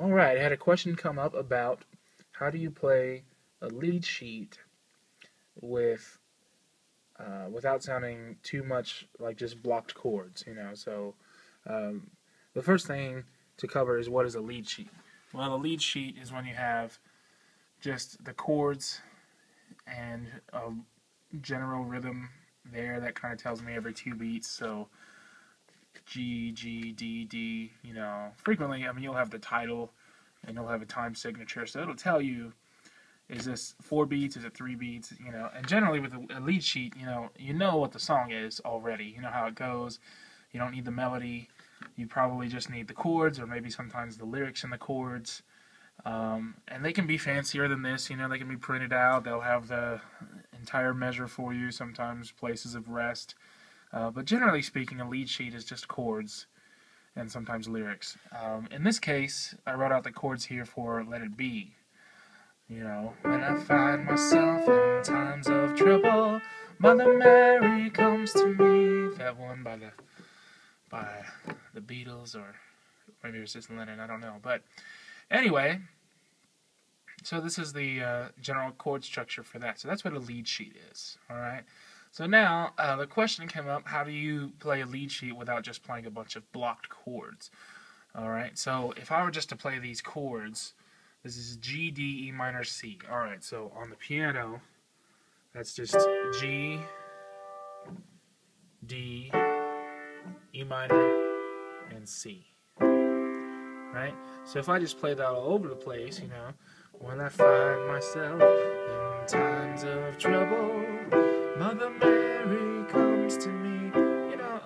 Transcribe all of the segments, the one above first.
Alright, I had a question come up about how do you play a lead sheet with without sounding too much like just blocked chords, So um, the first thing to cover is what is a lead sheet. Well, a lead sheet is when you have just the chords and a general rhythm there that kind of tells me every 2 beats. So G, G, D, D, frequently, you'll have the title and you'll have a time signature, so it'll tell you, is this 4 beats, is it 3 beats, and generally with a lead sheet, you know what the song is already, you know how it goes, you don't need the melody, you probably just need the chords, or maybe sometimes the lyrics in the chords, and they can be fancier than this, they can be printed out, they'll have the entire measure for you, sometimes places of rest, but generally speaking, a lead sheet is just chords and sometimes lyrics. In this case, I wrote out the chords here for Let It Be. When I find myself in times of trouble, Mother Mary comes to me. That one by the Beatles, or maybe it was just Lennon, I don't know. But anyway, so this is the general chord structure for that. So that's what a lead sheet is, alright? So now, the question came up, how do you play a lead sheet without just playing a bunch of blocked chords? Alright, so if I were just to play these chords, this is G, D, E minor, C. Alright, so on the piano, that's just G, D, E minor, and C. Right? So if I just play that all over the place, when I find myself in times of trouble, Mother Mary comes to me.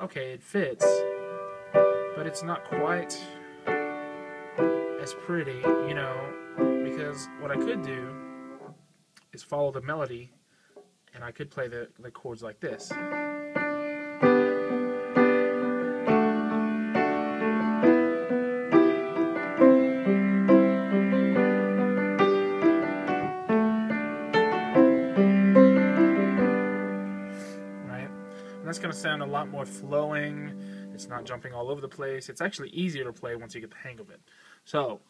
Okay, it fits, but it's not quite as pretty, because what I could do is follow the melody, and I could play the chords like this. That's going to sound a lot more flowing. It's not jumping all over the place. It's actually easier to play once you get the hang of it. So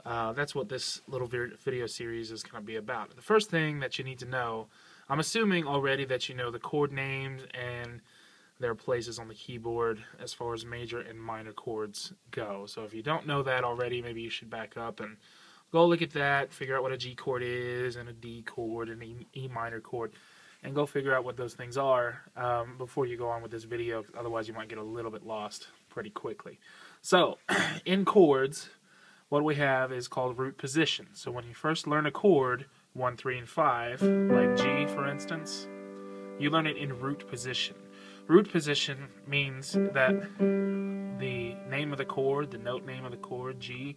that's what this little video series is going to be about. The first thing that you need to know, I'm assuming already that you know the chord names and their places on the keyboard as far as major and minor chords go. So if you don't know that already, maybe you should back up and go look at that, figure out what a G chord is, and a D chord, and an E minor chord, and go figure out what those things are before you go on with this video. Otherwise you might get a little bit lost pretty quickly. So in chords, what we have is called root position. So when you first learn a chord, 1, 3, and 5, like G for instance, you learn it in root position. Root position means that the name of the chord, the note name of the chord, G,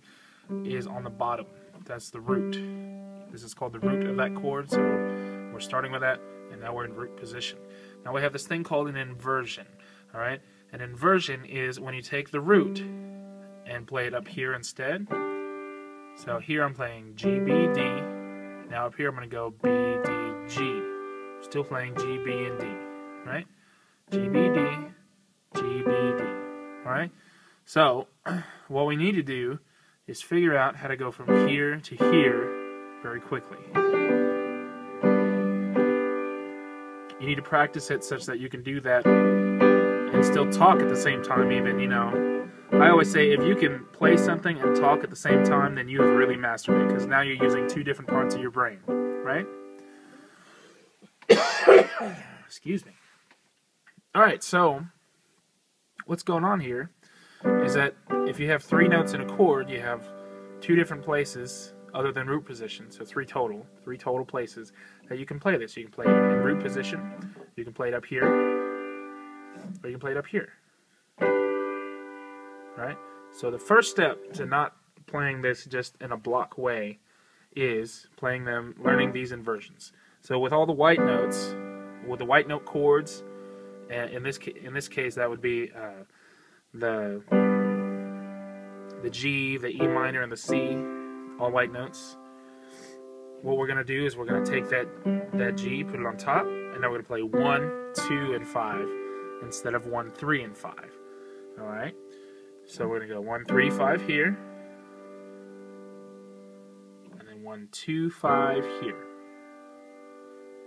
is on the bottom. That's the root. This is called the root of that chord, so we're starting with that, and now we're in root position. Now we have this thing called an inversion, alright? An inversion is when you take the root and play it up here instead. So here I'm playing G, B, D. Now up here I'm going to go B, D, G. Still playing G, B, and D, right? G, B, D, G, B, D, alright? So what we need to do is figure out how to go from here to here very quickly. You need to practice it such that you can do that and still talk at the same time even, I always say if you can play something and talk at the same time, then you have really mastered it, because now you're using 2 different parts of your brain, right? Excuse me. Alright, so what's going on here is that if you have 3 notes in a chord, you have 2 different places other than root position, so 3 total places that you can play this. You can play it in root position, you can play it up here, or you can play it up here. Right? So the first step to not playing this just in a block way is learning these inversions. So with all the white notes, with the white note chords, in this case that would be the G, the E minor, and the C, all white notes. What we're going to do is we're going to take that G, put it on top, and now we're going to play 1, 2, and 5 instead of 1, 3, and 5. Alright? So we're going to go 1, 3, 5 here, 1, 2, 5 here.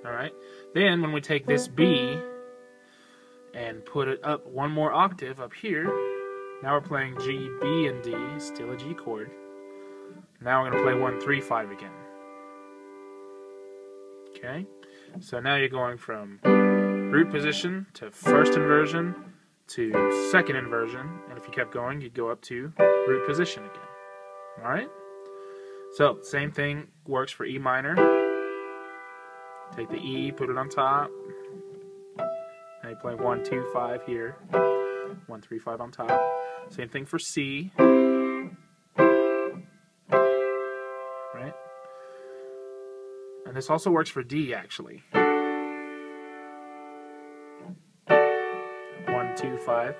Alright? Then when we take this B and put it up one more octave up here, now we're playing G, B, and D, still a G chord. Now we're going to play 1, 3, 5 again. Okay? So now you're going from root position to first inversion to second inversion, and if you kept going, you'd go up to root position again. Alright? So, same thing works for E minor. Take the E, put it on top. Now you play 1, 2, 5 here. 1, 3, 5 on top. Same thing for C. Right? And this also works for D, actually. 1, 2, 5.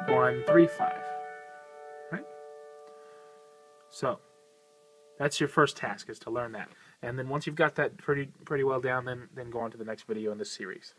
1, 3, 5. Right? So, that's your first task, is to learn that. And then once you've got that pretty well down, then go on to the next video in this series.